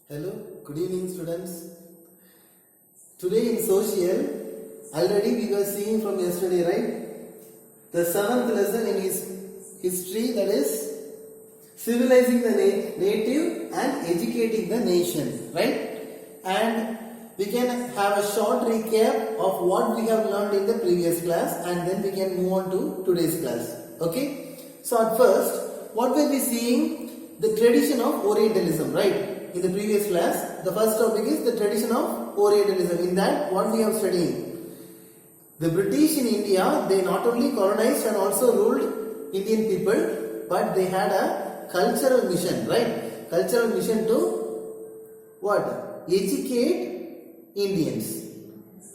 Hello, good evening students. Today in social, already we were seeing from yesterday, right? The seventh lesson in his history, that is civilizing the native and educating the nation, right? And we can have a short recap of what we have learned in the previous class and then we can move on to today's class. Okay? So at first, what were we seeing? The tradition of Orientalism, right? In the previous class, the first topic is the tradition of Orientalism. In that, what we have studied? The British in India, they not only colonized and also ruled Indian people, but they had a cultural mission, right? Cultural mission to what? Educate Indians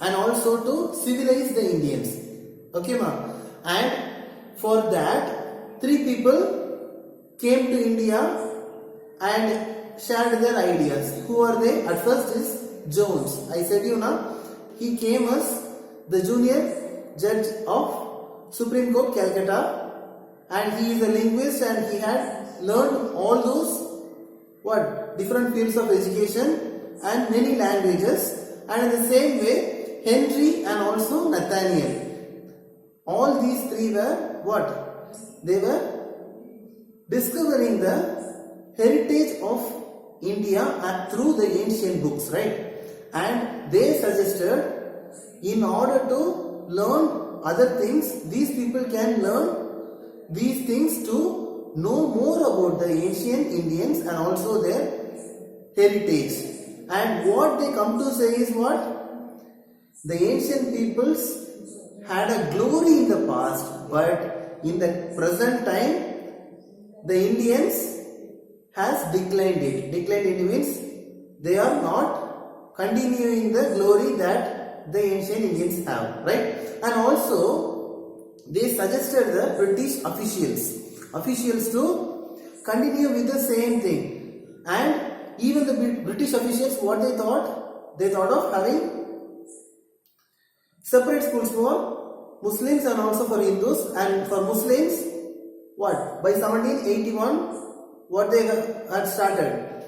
and also to civilize the Indians. Okay, ma'am? And for that, three people came to India and shared their ideas. Who are they? At first is Jones. I said you now, he came as the junior judge of Supreme Court Calcutta, and he is a linguist and he had learned all those different fields of education and many languages. And in the same way, Henry and also Nathaniel. All these three were what? They were discovering the heritage of India through the ancient books, right? And they suggested in order to learn other things, these people can learn these things to know more about the ancient Indians and also their heritage. And what they come to say is what? The ancient peoples had a glory in the past, but in the present time, the Indians has declined it. Declined it means they are not continuing the glory that the ancient Indians have, right? And also they suggested the British officials to continue with the same thing. And even the British officials, what they thought? They thought of having separate schools for Muslims and also for Hindus. And for Muslims, what? By 1781, what they had started?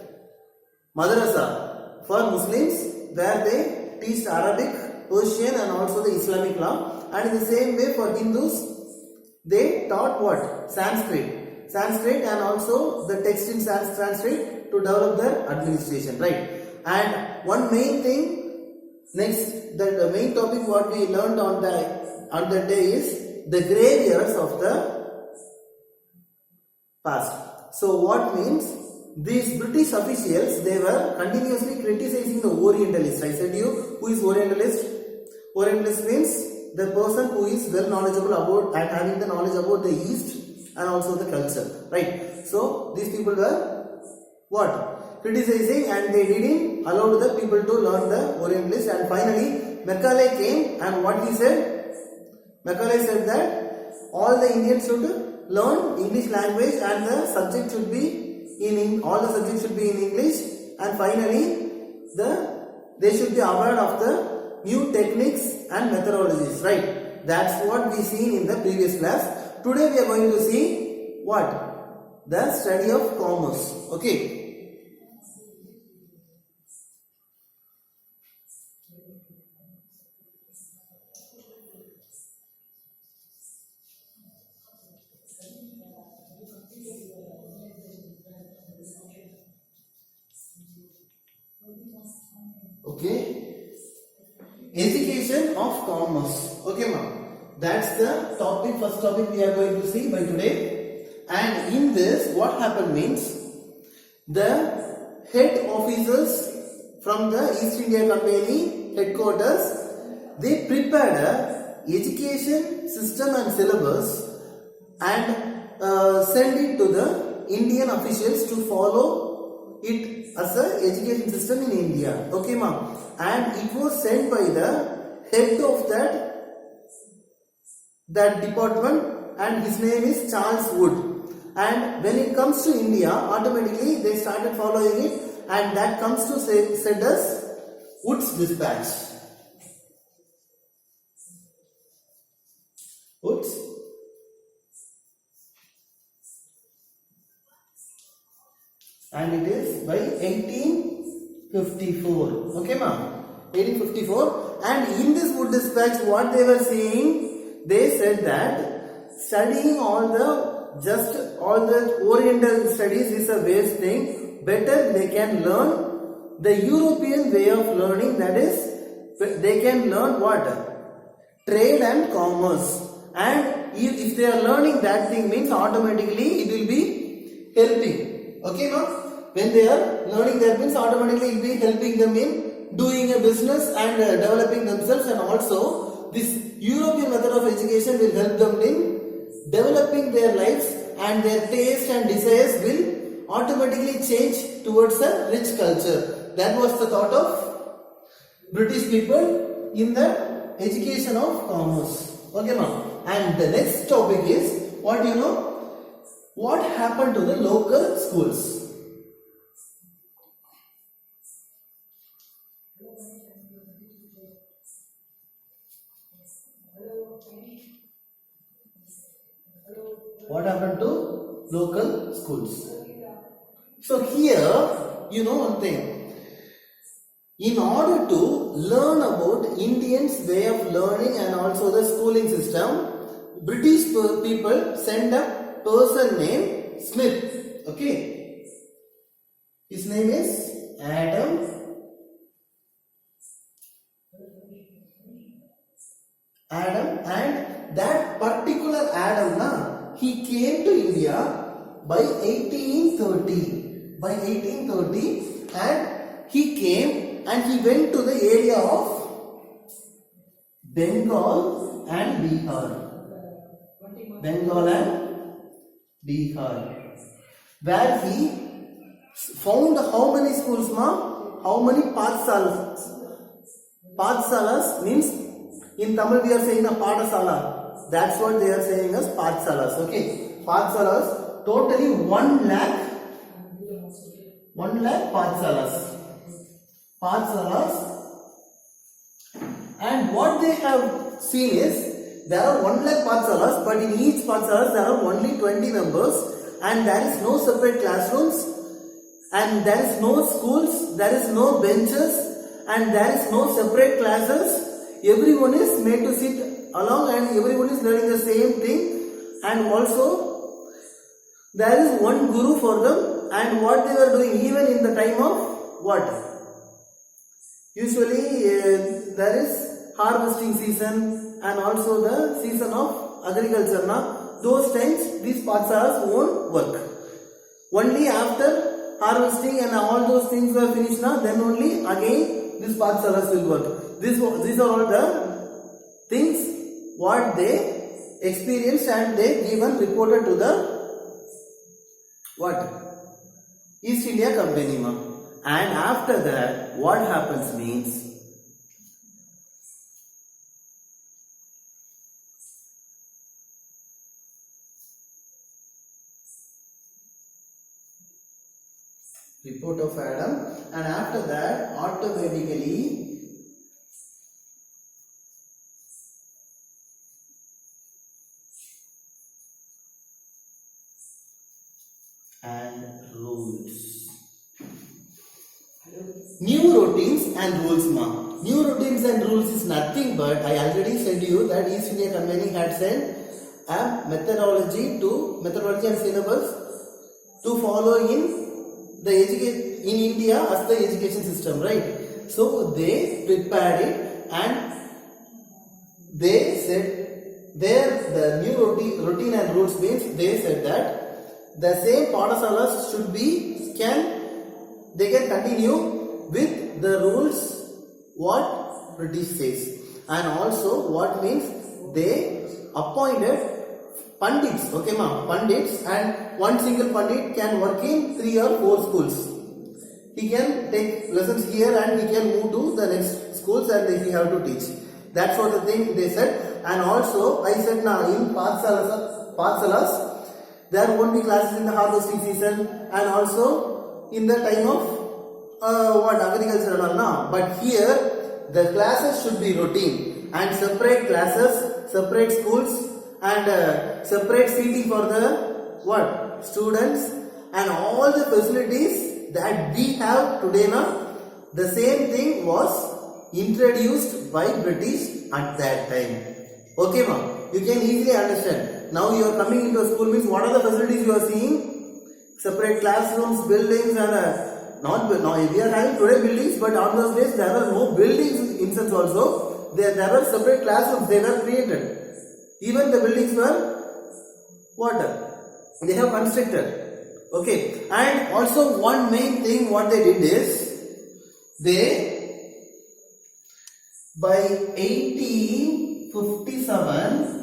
Madrasa for Muslims, where they teach Arabic, Persian and also the Islamic law. And in the same way for Hindus, they taught what? Sanskrit and also the text in Sanskrit to develop their administration, right? And one main thing, next, the main topic what we learned on the day is the graveyards of the past. So what means? These British officials, they were continuously criticizing the Orientalists. I said you, who is Orientalist? Orientalist means the person who is well knowledgeable about and having the knowledge about the East and also the culture, right? So these people were what? Criticizing, and they didn't allow the people to learn the Orientalist. And finally Macaulay came, and what he said? Macaulay said that all the Indians should learn English language and the subject should be all the subjects should be in English, and finally they should be aware of the new techniques and methodologies, right? That's what we seen in the previous class. Today we are going to see what? The study of commerce. Okay. Okay, education of commerce. Okay, ma'am. That's the topic, first topic we are going to see by today. And in this, what happened means the head officers from the East India Company headquarters, they prepared a education system and syllabus and send it to the Indian officials to follow it as a education system in India. Okay, ma'am. And it was sent by the head of that department, and his name is Charles Wood. And when it comes to India, automatically they started following it, and that comes to said as Wood's dispatch. Wood's and it is by 18 1854. Okay, ma? 1854. And in this wood dispatch, what they were saying, they said that studying all the Oriental studies is a waste thing. Better they can learn the European way of learning, that is, they can learn what? Trade and commerce. And if they are learning that thing, means automatically it will be helping. Okay, no? When they are learning that, means automatically it will be helping them in doing a business and developing themselves, and also this European method of education will help them in developing their lives, and their taste and desires will automatically change towards a rich culture. That was the thought of British people in the education of commerce. Okay, ma'am. And the next topic is, what you know? What happened to the local schools? What happened to local schools? So here, you know one thing. In order to learn about Indians' way of learning and also the schooling system, British people sent a person named Smith. Okay. His name is Adam. And that particular Adam, he came to India by 1830. By 1830, and he came and he went to the area of Bengal and Bihar. Bengal and Bihar. Where he found how many schools, ma? How many Pathsalas? Pathsalas means, in Tamil we are saying a Padasala. That's what they are saying as Pathsalas. Okay. Pathsalas, totally 1 lakh Pathsalas. And what they have seen is, there are 1 lakh Pathsalas, but in each Pathsalas there are only 20 members, and there is no separate classrooms, and there is no schools, there is no benches, and there is no separate classes. Everyone is made to sit along and everyone is learning the same thing, and also there is one guru for them. And what they were doing, even in the time of what? Usually there is harvesting season and also the season of agriculture. Those times these Pathsalas won't work. Only after harvesting and all those things were finished, then only again these Pathsalas will work. These are all the things what they experienced, and they even reported to the what? East India Company. And after that, what happens means, report of Adam, and after that automatically and rules. New routines and rules, ma. New routines and rules is nothing but, I already said you that East India Company had sent a methodology and syllabus to follow in India as the education system, right? So they prepared it, and they said the new routine and rules means, they said that the same Padasalas they can continue with the rules what British says. And also what means, they appointed Pandits, okay ma, Pandits, and one single Pandit can work in 3 or 4 schools. He can take lessons here and he can move to the next schools and he have to teach. That's what the thing they said. And also I said now, in Pathsalas there won't be classes in the harvesting season and also in the time of agriculture and all now. But here the classes should be routine, and separate classes, separate schools, and separate seating for the students, and all the facilities that we have today now, The same thing was introduced by British at that time. Okay, ma? You can easily understand. Now you are coming into a school means what are the facilities you are seeing? Separate classrooms, buildings, and not we are having today buildings, but on those days there were no buildings in sense also. There were separate classrooms. They were created. Even the buildings were water. They have constructed. Okay, and also one main thing what they did is they by 1857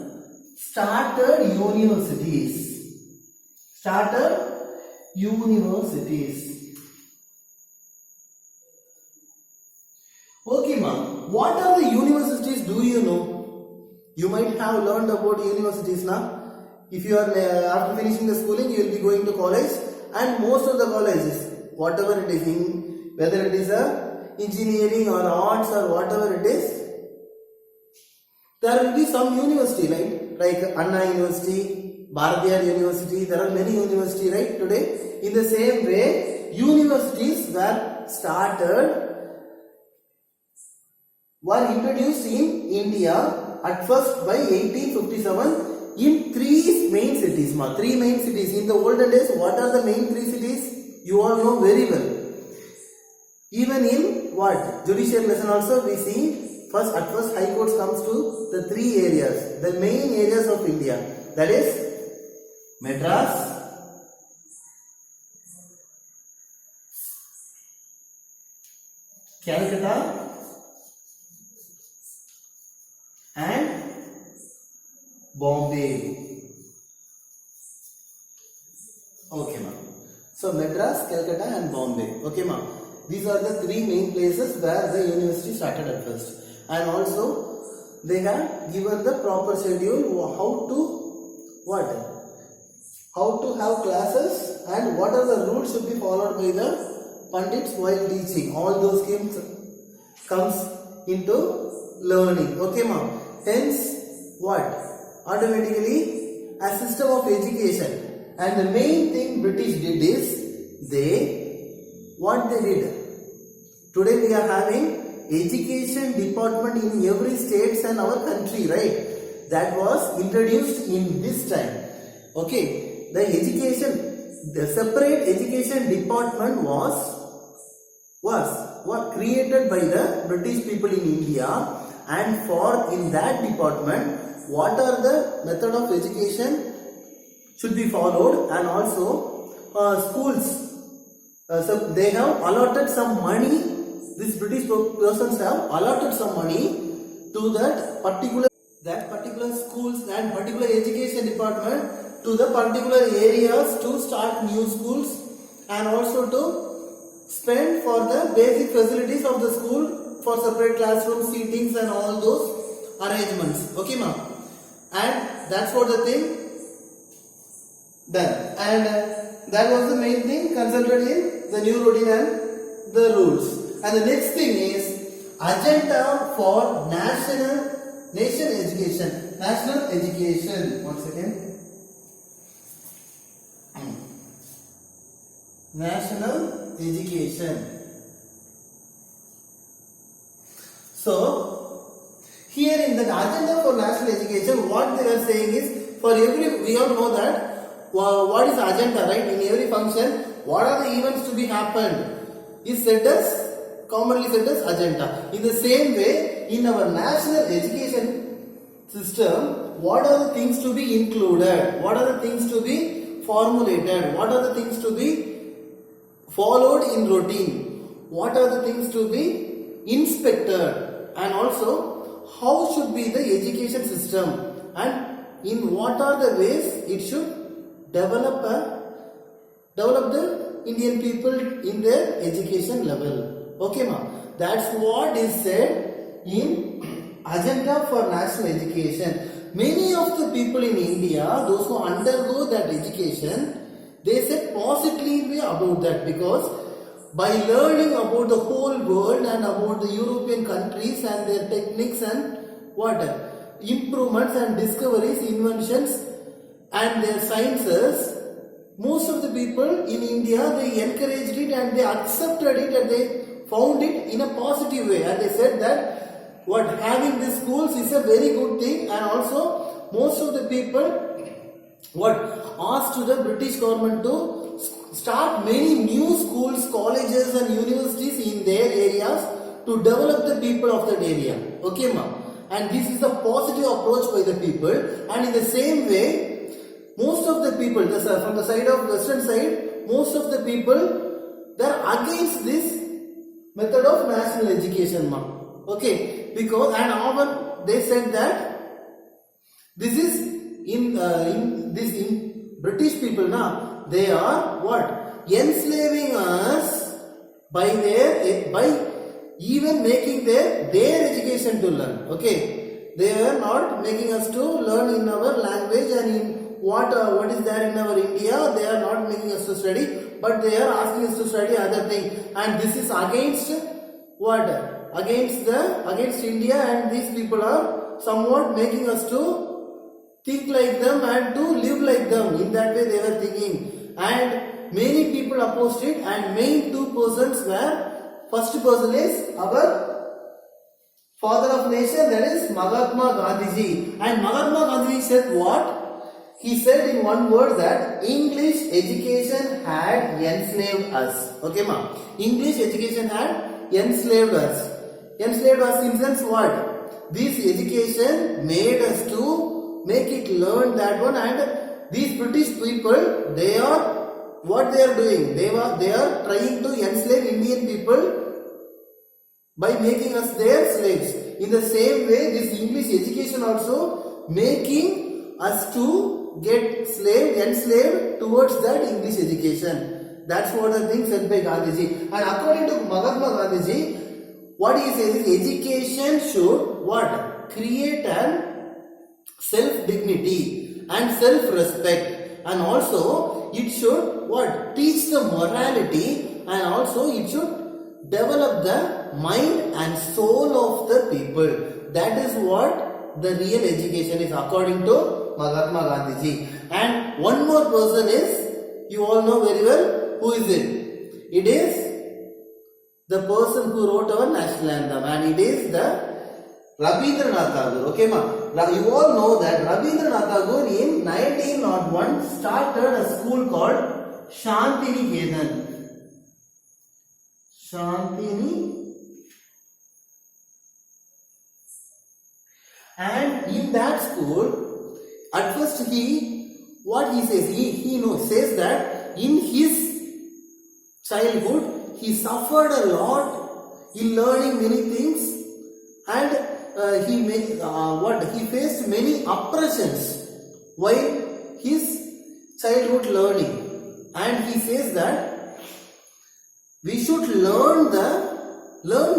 started universities. Okay, ma'am. What are the universities? Do you know? You might have learned about universities now. If you are after finishing the schooling, you will be going to college, and most of the colleges, whatever it is, whether it is a engineering or arts or whatever it is, there will be some university, right? Like Anna University, Bharatiyar University. There are many universities, right? Today, in the same way, universities were introduced in India at first by 1857. In three main cities, three main cities. In the olden days, what are the main three cities? You all know very well. Even in what? Judicial lesson also we see, at first High Courts comes to the three areas, the main areas of India. That is Madras, Calcutta, and Bombay. Okay, ma'am. So Madras, Calcutta, and Bombay. Okay, ma'am. These are the three main places where the university started at first. And also, they have given the proper schedule how to have classes and what are the rules should be followed by the Pandits while teaching. All those schemes comes into learning. Okay, ma'am. Hence, what? Automatically a system of education, and the main thing British did is what they did. Today we are having education department in every states and our country, right? That was introduced in this time. Okay, the separate education department was created by the British people in India, and in that department, what are the method of education should be followed, and also schools. So they have allotted some money. These British persons have allotted some money to that particular schools and particular education department to the particular areas to start new schools, and also to spend for the basic facilities of the school for separate classroom seatings and all those arrangements. Okay, ma'am. And that's what the thing done, and that was the main thing consulted in the new routine and the rules. And the next thing is agenda for national education. One second. National education. So here in the agenda for national education, what they are saying is, we all know that what is agenda, right? In every function, what are the events to be happened is commonly said as agenda. In the same way, in our national education system, what are the things to be included? What are the things to be formulated? What are the things to be followed in routine? What are the things to be inspected? And also, how should be the education system, and in what are the ways it should develop the Indian people in their education level. Okay, ma'am. That's what is said in agenda for national education. Many of the people in India, those who undergo that education, they said positively about that, because by learning about the whole world and about the European countries and their techniques and improvements and discoveries, inventions and their sciences, most of the people in India, they encouraged it and they accepted it and they found it in a positive way, and they said that what having these schools is a very good thing, and also most of the people what asked to the British government to start many new schools, colleges and universities in their areas to develop the people of that area. Okay, ma. And this is a positive approach by the people, and in the same way, most of the people, from the side of western side, most of the people they are against this method of national education, ma. Okay, because and often they said that this is in British people now they are what enslaving us by even making their education to learn. Okay, they are not making us to learn in our language and in what is there in our India. They are not making us to study, but they are asking us to study other thing, and this is against what against India, and these people are somewhat making us to think like them and to live like them. In that way they were thinking, and many people opposed it, and main two persons were, first person is our father of nation, that is Mahatma Gandhiji. And Mahatma Gandhiji said what? He said in one word that English education had enslaved us. Okay, ma. English education had enslaved us. Enslaved us in sense what? This education made us to make it learn that one, and these British people, they are what they are doing? They are trying to enslave Indian people by making us their slaves. In the same way, this English education also making us to get enslaved towards that English education. That's what the thing said by Gandhiji. And according to Mahatma Gandhiji, what he says is education should what? Create an self-dignity and self-respect, and also it should what? Teach the morality, and also it should develop the mind and soul of the people. That is what the real education is according to Mahatma Gandhiji. And one more person is, you all know very well, who is it? It is the person who wrote our national anthem, and it is the Rabindranath Tagore. Okay, ma. You all know that Rabindranath Tagore in 1901 started a school called Shantiniketan. And in that school, at first says, says that in his childhood he suffered a lot in learning many things, and he faced many oppressions while his childhood learning, and he says that we should learn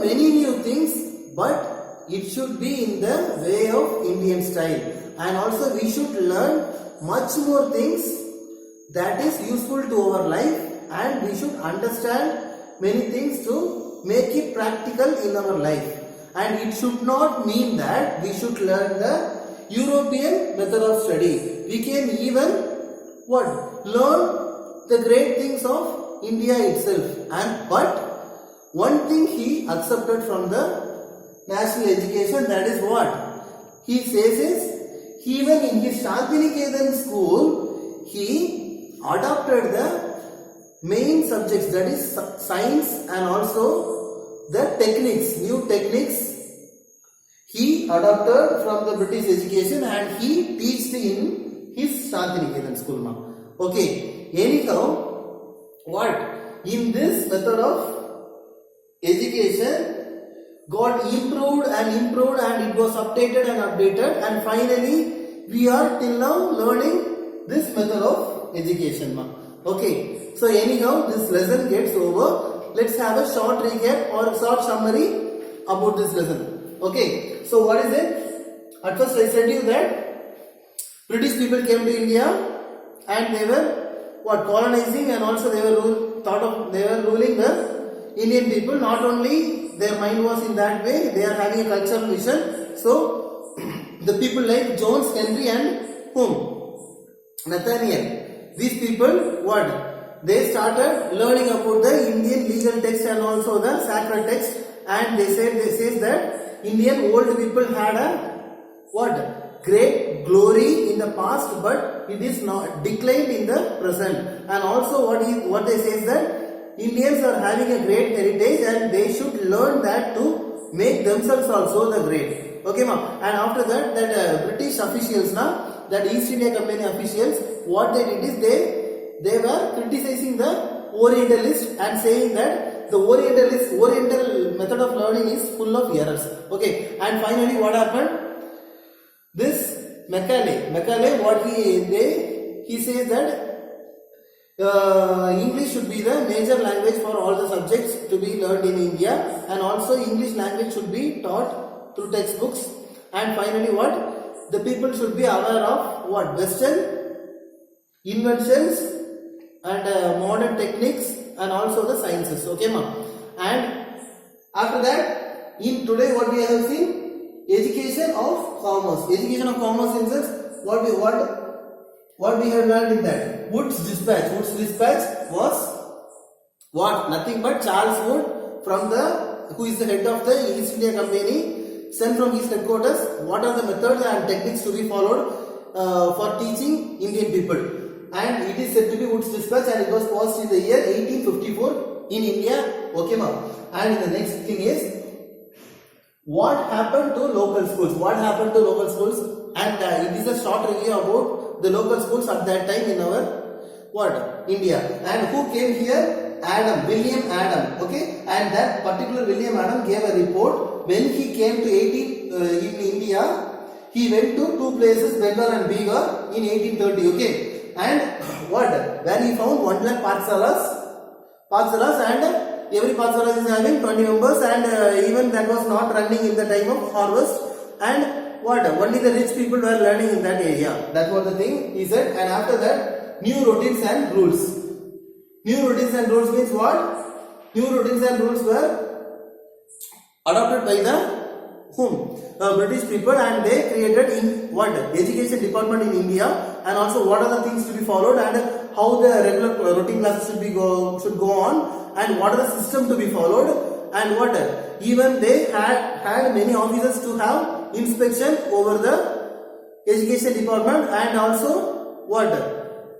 many new things, but it should be in the way of Indian style, and also we should learn much more things that is useful to our life, and we should understand many things to make it practical in our life. And it should not mean that we should learn the European method of study. We can even learn the great things of India itself. But one thing he accepted from the national education, that is what he says is, even in his Shantiniketan school, he adopted the main subjects, that is science and also the techniques, new techniques he adopted from the British education, and he taught in his Shantiniketan school. Okay, anyhow, in this method of education got improved and it was updated and updated, and finally we are till now learning this method of education. Okay, so anyhow this lesson gets over. Let's have a short recap or a short summary about this lesson. Okay, so what is it? At first I said you that British people came to India and they were colonizing, and also they were ruling the Indian people. Not only their mind was in that way, they are having a cultural vision. So the people like Jones, Henry and Nathaniel, these people they started learning about the Indian legal text and also the sacred text, and they says that Indian old people had a what? Great glory in the past, but it is not declined in the present. And also what they say is that Indians are having a great heritage and they should learn that to make themselves also the great. Okay, ma'am. And after that, British officials now, that East India Company officials, what they did is they were criticizing the Orientalists and saying that the Oriental method of learning is full of errors. Okay, and finally what happened? This Macaulay, what he says that English should be the major language for all the subjects to be learned in India, and also English language should be taught through textbooks. And finally what? The people should be aware of what? Western inventions and modern techniques and also the sciences. Okay, ma'am. And after that, in today what we have seen? Education of commerce. Education of commerce in sense what we have learned in that. Wood's dispatch. Wood's dispatch was what? Nothing but Charles Wood who is the head of the East India Company, sent from his headquarters what are the methods and techniques to be followed for teaching Indian people. And it is said to be Wood's dispatch, and it was passed in the year 1854 in India. Okay, ma'am. And the next thing is, what happened to local schools? What happened to local schools? And it is a short review about the local schools at that time in our India. And who came here? William Adam. Okay, and that particular William Adam gave a report when he came to in India. He went to two places, Bengal and Bihar, in 1830. Okay, and where he found 1 lakh Pathsalas, and every Pathsala is having 20 members, and even that was not running in the time of harvest, and only the rich people were learning in that area. That was the thing he said. And after that, new routines and rules. New routines and rules means what? New routines and rules were adopted by the British people, and they created in education department in India, and also what are the things to be followed, and how the regular routine classes should go on, and what are the system to be followed, and even they had many officers to have inspection over the education department, and also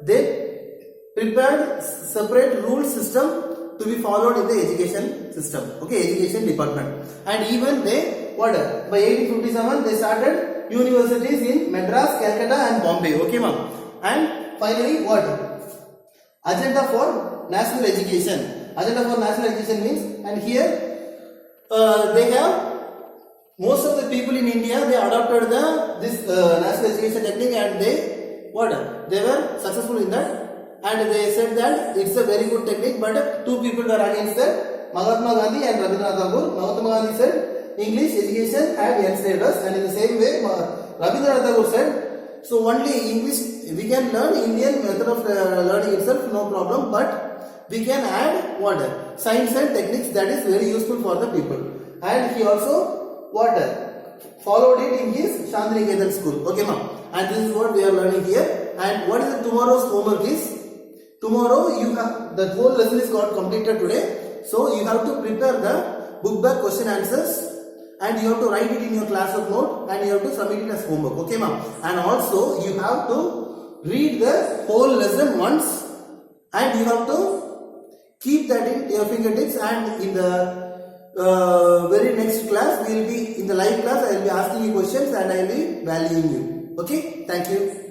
they prepared separate rule system to be followed in the education system. Okay, education department. And even they by 1857 they started universities in Madras, Calcutta and Bombay. Okay, ma'am. And finally agenda for national education. Agenda for national education means, and here they have most of the people in India, they adopted this national education technique, and they were successful in that. And they said that it's a very good technique, but two people were against that, Mahatma Gandhi and Rabindranath Tagore. Mahatma Gandhi said English education had enslaved us, and in the same way Rabindranath Tagore said, so only English, we can learn Indian method of learning itself, no problem, but we can add science and techniques that is very useful for the people. And he also followed it in his Shantiniketan school. Okay, ma'am. And this is what we are learning here. And what is the tomorrow's homework is? Tomorrow you have, the whole lesson is got completed today. So you have to prepare the book back question answers, and you have to write it in your classwork note, and you have to submit it as homework. Okay, ma'am. And also you have to read the whole lesson once, and you have to keep that in your fingertips, and in the very next class, we will be in the live class, I will be asking you questions and I will be valuing you. Okay, thank you.